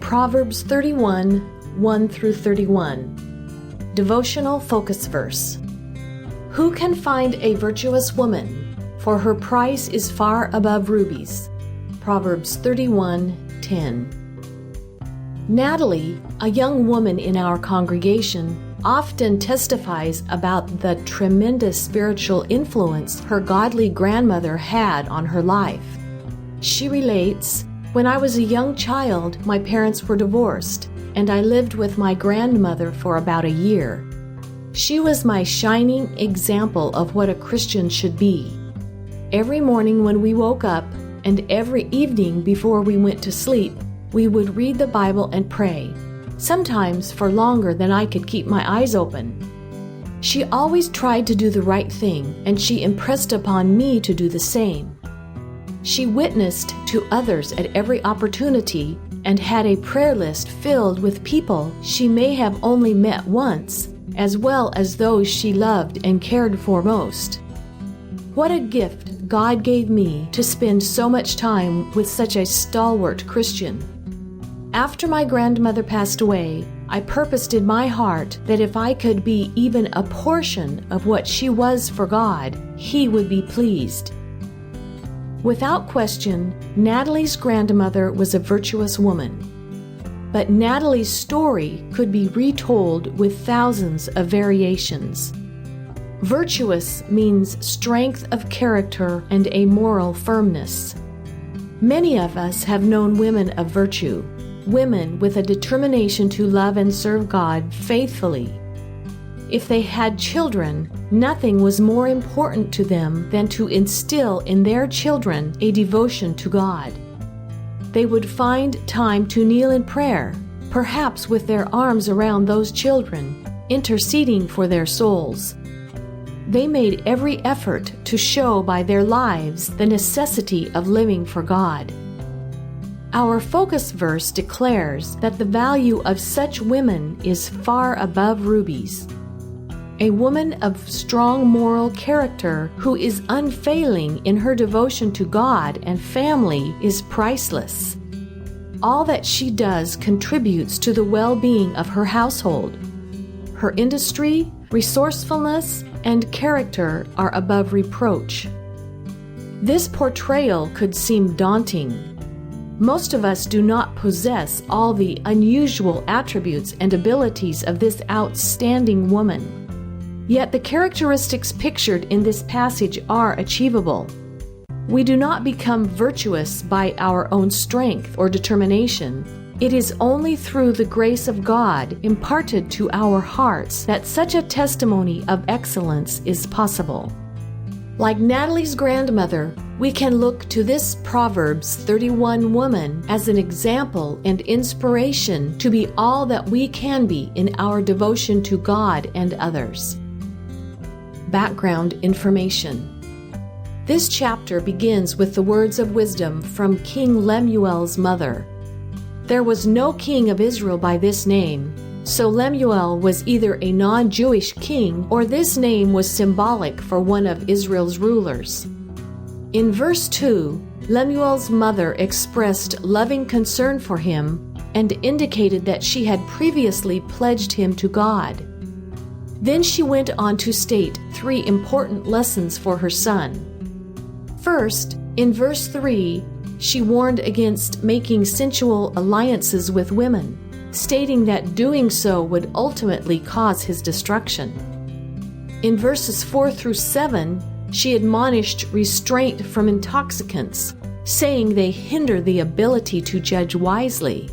Proverbs 31, 1 through 31. Devotional focus verse. Who can find a virtuous woman? For her price is far above rubies. Proverbs 31:10. Natalie, a young woman in our congregation, often testifies about the tremendous spiritual influence her godly grandmother had on her life. She relates, "When I was a young child, my parents were divorced, and I lived with my grandmother for about a year. She was my shining example of what a Christian should be. Every morning when we woke up, and every evening before we went to sleep, we would read the Bible and pray, sometimes for longer than I could keep my eyes open. She always tried to do the right thing, and she impressed upon me to do the same. She witnessed to others at every opportunity and had a prayer list filled with people she may have only met once, as well as those she loved and cared for most. What a gift God gave me to spend so much time with such a stalwart Christian. After my grandmother passed away, I purposed in my heart that if I could be even a portion of what she was for God, He would be pleased." Without question, Natalie's grandmother was a virtuous woman. But Natalie's story could be retold with thousands of variations. Virtuous means strength of character and a moral firmness. Many of us have known women of virtue, women with a determination to love and serve God faithfully. If they had children, nothing was more important to them than to instill in their children a devotion to God. They would find time to kneel in prayer, perhaps with their arms around those children, interceding for their souls. They made every effort to show by their lives the necessity of living for God. Our focus verse declares that the value of such women is far above rubies. A woman of strong moral character who is unfailing in her devotion to God and family is priceless. All that she does contributes to the well-being of her household. Her industry, resourcefulness, and character are above reproach. This portrayal could seem daunting. Most of us do not possess all the unusual attributes and abilities of this outstanding woman. Yet the characteristics pictured in this passage are achievable. We do not become virtuous by our own strength or determination. It is only through the grace of God imparted to our hearts that such a testimony of excellence is possible. Like Natalie's grandmother, we can look to this Proverbs 31 woman as an example and inspiration to be all that we can be in our devotion to God and others. Background information. This chapter begins with the words of wisdom from King Lemuel's mother. There was no king of Israel by this name, so Lemuel was either a non-Jewish king or this name was symbolic for one of Israel's rulers. In verse 2, Lemuel's mother expressed loving concern for him and indicated that she had previously pledged him to God. Then she went on to state 3 important lessons for her son. First, in verse 3, she warned against making sensual alliances with women, stating that doing so would ultimately cause his destruction. In verses 4 through 7, she admonished restraint from intoxicants, saying they hinder the ability to judge wisely.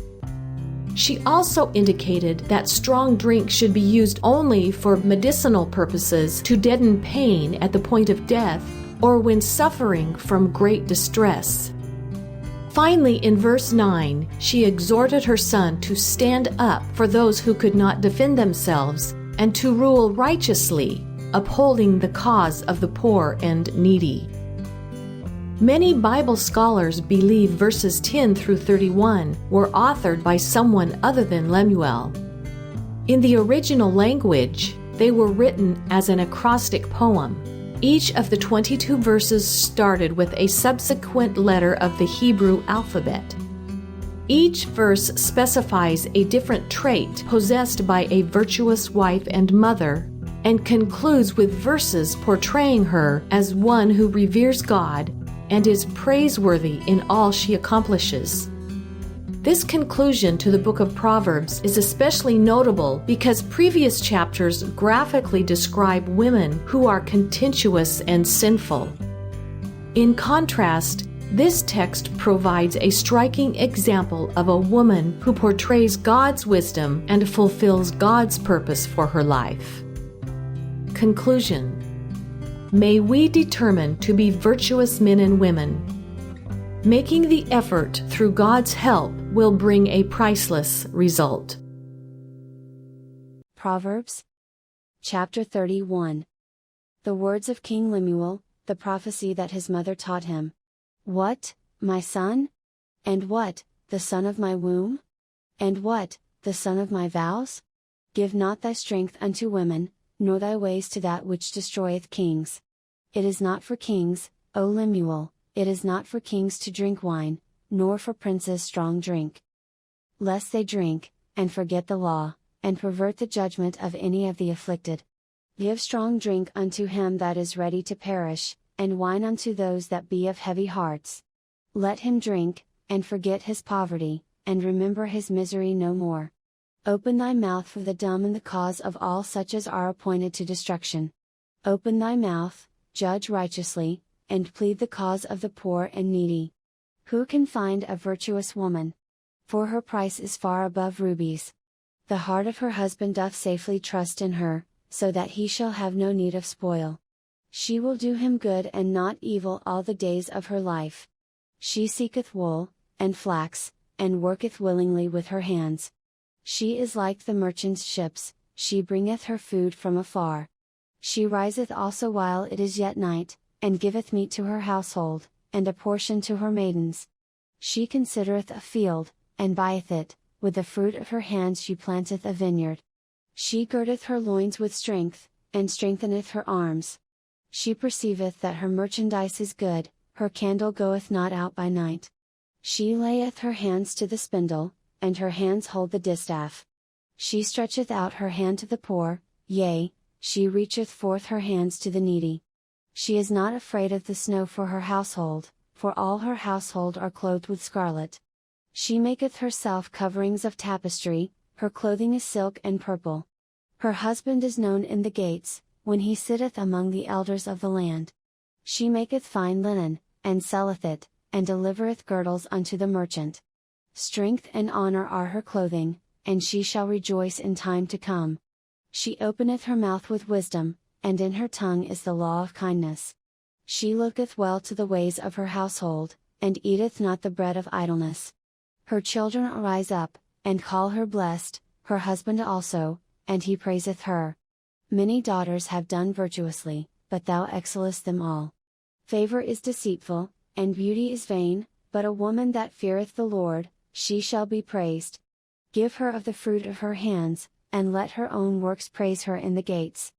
She also indicated that strong drink should be used only for medicinal purposes to deaden pain at the point of death or when suffering from great distress. Finally, in verse 9, she exhorted her son to stand up for those who could not defend themselves and to rule righteously, upholding the cause of the poor and needy. Many Bible scholars believe verses 10 through 31 were authored by someone other than Lemuel. In the original language, they were written as an acrostic poem. Each of the 22 verses started with a subsequent letter of the Hebrew alphabet. Each verse specifies a different trait possessed by a virtuous wife and mother, and concludes with verses portraying her as one who reveres God and is praiseworthy in all she accomplishes. This conclusion to the book of Proverbs is especially notable because previous chapters graphically describe women who are contentious and sinful. In contrast, this text provides a striking example of a woman who portrays God's wisdom and fulfills God's purpose for her life. Conclusion: may we determine to be virtuous men and women. Making the effort through God's help will bring a priceless result. Proverbs chapter 31. The words of King Lemuel, the prophecy that his mother taught him. What, my son? And what, the son of my womb? And what, the son of my vows? Give not thy strength unto women, nor thy ways to that which destroyeth kings. It is not for kings, O Lemuel, it is not for kings to drink wine, nor for princes strong drink. Lest they drink, and forget the law, and pervert the judgment of any of the afflicted. Give strong drink unto him that is ready to perish, and wine unto those that be of heavy hearts. Let him drink, and forget his poverty, and remember his misery no more. Open thy mouth for the dumb in the cause of all such as are appointed to destruction. Open thy mouth, judge righteously, and plead the cause of the poor and needy. Who can find a virtuous woman? For her price is far above rubies. The heart of her husband doth safely trust in her, so that he shall have no need of spoil. She will do him good and not evil all the days of her life. She seeketh wool, and flax, and worketh willingly with her hands. She is like the merchant's ships, she bringeth her food from afar. She riseth also while it is yet night, and giveth meat to her household, and a portion to her maidens. She considereth a field, and buyeth it, with the fruit of her hands she planteth a vineyard. She girdeth her loins with strength, and strengtheneth her arms. She perceiveth that her merchandise is good, her candle goeth not out by night. She layeth her hands to the spindle, and her hands hold the distaff. She stretcheth out her hand to the poor, yea, she reacheth forth her hands to the needy. She is not afraid of the snow for her household, for all her household are clothed with scarlet. She maketh herself coverings of tapestry, her clothing is silk and purple. Her husband is known in the gates, when he sitteth among the elders of the land. She maketh fine linen, and selleth it, and delivereth girdles unto the merchant. Strength and honor are her clothing, and she shall rejoice in time to come. She openeth her mouth with wisdom, and in her tongue is the law of kindness. She looketh well to the ways of her household, and eateth not the bread of idleness. Her children arise up, and call her blessed, her husband also, and he praiseth her. Many daughters have done virtuously, but thou excellest them all. Favor is deceitful, and beauty is vain, but a woman that feareth the Lord, she shall be praised. Give her of the fruit of her hands, and let her own works praise her in the gates.